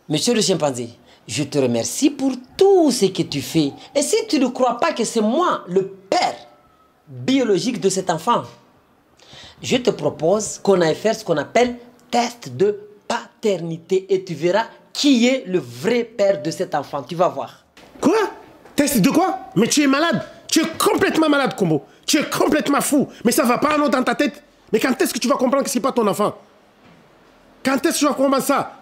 Monsieur le chimpanzé, je te remercie pour tout ce que tu fais. Et si tu ne crois pas que c'est moi, le père biologique de cet enfant, je te propose qu'on aille faire ce qu'on appelle test de paternité. Et tu verras qui est le vrai père de cet enfant. Tu vas voir. Quoi? Test de quoi? Mais tu es malade. Tu es complètement malade, Combo. Tu es complètement fou. Mais ça va pas, non, dans ta tête? Mais quand est-ce que tu vas comprendre que c'est pas ton enfant? Quand est-ce que tu vas comprendre ça?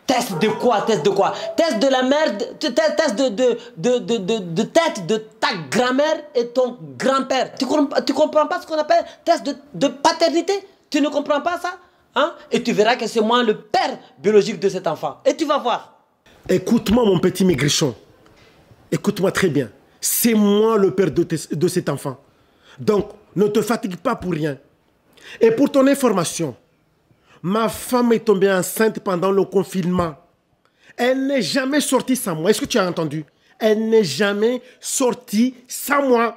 Test de quoi? Test de quoi? Test de la merde, test de tête de ta grand-mère et ton grand-père. Tu comprends pas ce qu'on appelle test de paternité? Tu ne comprends pas ça? Hein? Et tu verras que c'est moi le père biologique de cet enfant. Et tu vas voir. Écoute-moi, mon petit maigrichon. Écoute-moi très bien. C'est moi le père de cet enfant. Donc, ne te fatigue pas pour rien. Et pour ton information, ma femme est tombée enceinte pendant le confinement. Elle n'est jamais sortie sans moi. Est-ce que tu as entendu? Elle n'est jamais sortie sans moi.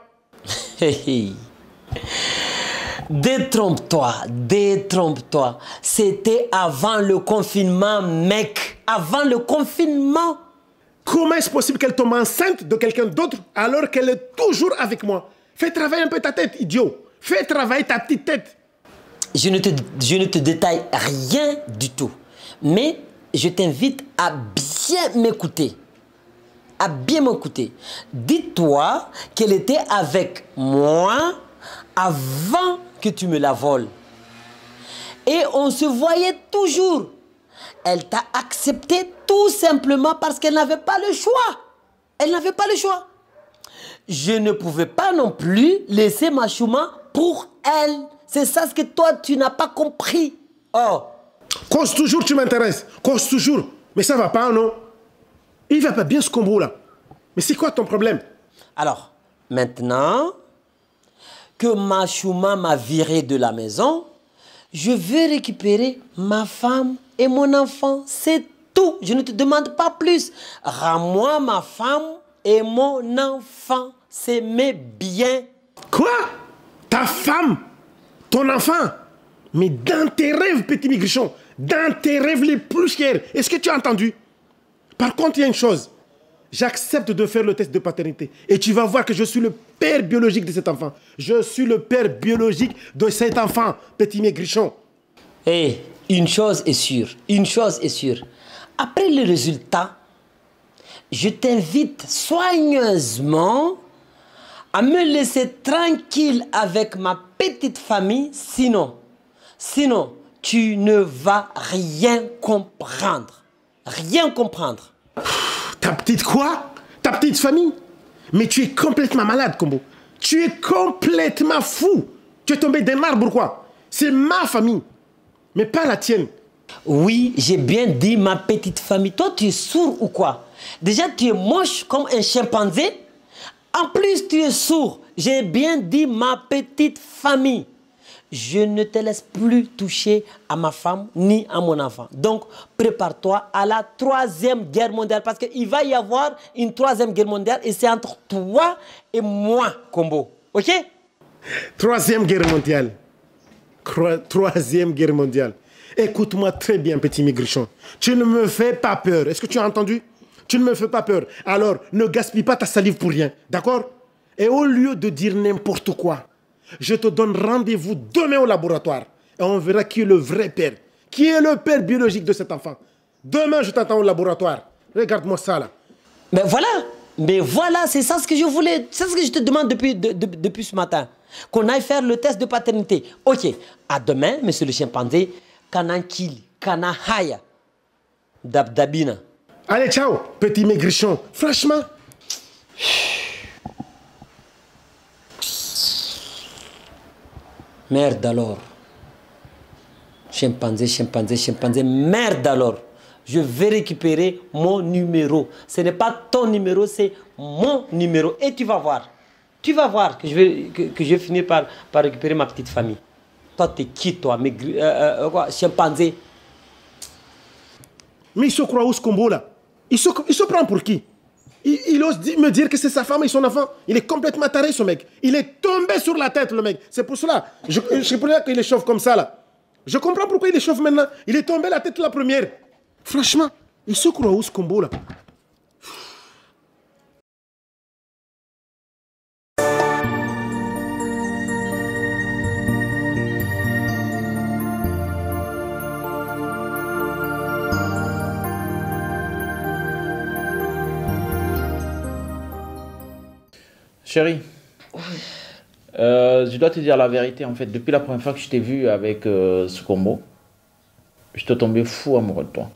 Détrompe-toi, détrompe-toi. C'était avant le confinement, mec. Avant le confinement. Comment est-ce possible qu'elle tombe enceinte de quelqu'un d'autre alors qu'elle est toujours avec moi? Fais travailler un peu ta tête, idiot. Fais travailler ta petite tête. Je ne te détaille rien du tout. Mais je t'invite à bien m'écouter. À bien m'écouter. Dis-toi qu'elle était avec moi avant que tu me la voles. Et on se voyait toujours. Elle t'a accepté tout simplement parce qu'elle n'avait pas le choix. Elle n'avait pas le choix. Je ne pouvais pas non plus laisser ma Chouma pour elle. C'est ça ce que toi, tu n'as pas compris. Oh. Cause toujours, tu m'intéresses. Cause toujours. Mais ça va pas, non? Il va pas bien ce combo là. Mais c'est quoi ton problème? Alors, maintenant que ma Chouma m'a viré de la maison, je vais récupérer ma femme et mon enfant. C'est tout. Je ne te demande pas plus. Rends-moi ma femme et mon enfant. C'est mes biens. Quoi? Ta femme? Ton enfant? Mais dans tes rêves, petit maigrichon, dans tes rêves les plus chers, est-ce que tu as entendu? Par contre, il y a une chose. J'accepte de faire le test de paternité. Et tu vas voir que je suis le père biologique de cet enfant. Je suis le père biologique de cet enfant, petit maigrichon. Et une chose est sûre, une chose est sûre. Après le résultat, je t'invite soigneusement à me laisser tranquille avec ma petite famille. Sinon, tu ne vas rien comprendre. Rien comprendre. Ta petite quoi? Ta petite famille? Mais tu es complètement malade, Combo. Tu es complètement fou. Tu es tombé d'un arbre ou quoi? C'est ma famille, mais pas la tienne. Oui, j'ai bien dit ma petite famille. Toi, tu es sourd ou quoi? Déjà, tu es moche comme un chimpanzé. En plus, tu es sourd. J'ai bien dit ma petite famille. Je ne te laisse plus toucher à ma femme ni à mon enfant. Donc, prépare-toi à la 3e guerre mondiale. Parce qu'il va y avoir une 3e guerre mondiale et c'est entre toi et moi, Combo. OK? 3e guerre mondiale. 3e guerre mondiale. Écoute-moi très bien, petit maigrichon. Tu ne me fais pas peur. Est-ce que tu as entendu? Tu ne me fais pas peur. Alors, ne gaspille pas ta salive pour rien. D'accord? Et au lieu de dire n'importe quoi, je te donne rendez-vous demain au laboratoire. Et on verra qui est le vrai père. Qui est le père biologique de cet enfant. Demain, je t'attends au laboratoire. Regarde-moi ça, là. Mais voilà, c'est ça ce que je voulais. C'est ce que je te demande depuis ce matin. Qu'on aille faire le test de paternité. OK. À demain, monsieur le chimpanzé. Kanankili, Kanahaya. Dabdabina. Allez, ciao, petit maigrichon. Franchement. Merde alors. Chimpanzé, chimpanzé, chimpanzé. Merde alors. Je vais récupérer mon numéro. Ce n'est pas ton numéro, c'est mon numéro. Et tu vas voir. Tu vas voir que je vais finir par récupérer ma petite famille. Toi, t'es qui, toi, chimpanzé? Mais il se croit où ce combo là? Il se prend pour qui? Il ose me dire que c'est sa femme et son enfant. Il est complètement taré, ce mec. Il est tombé sur la tête, le mec. C'est pour cela. C'est pour ça qu'il échauffe comme ça là. Je comprends pourquoi il échauffe maintenant. Il est tombé la tête la première. Franchement. Il se croit où ce combo là? Chérie, je dois te dire la vérité, en fait, depuis la première fois que je t'ai vu avec ce combo, je te tombais fou amoureux de toi.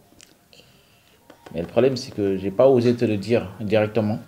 Mais le problème, c'est que j'ai pas osé te le dire directement.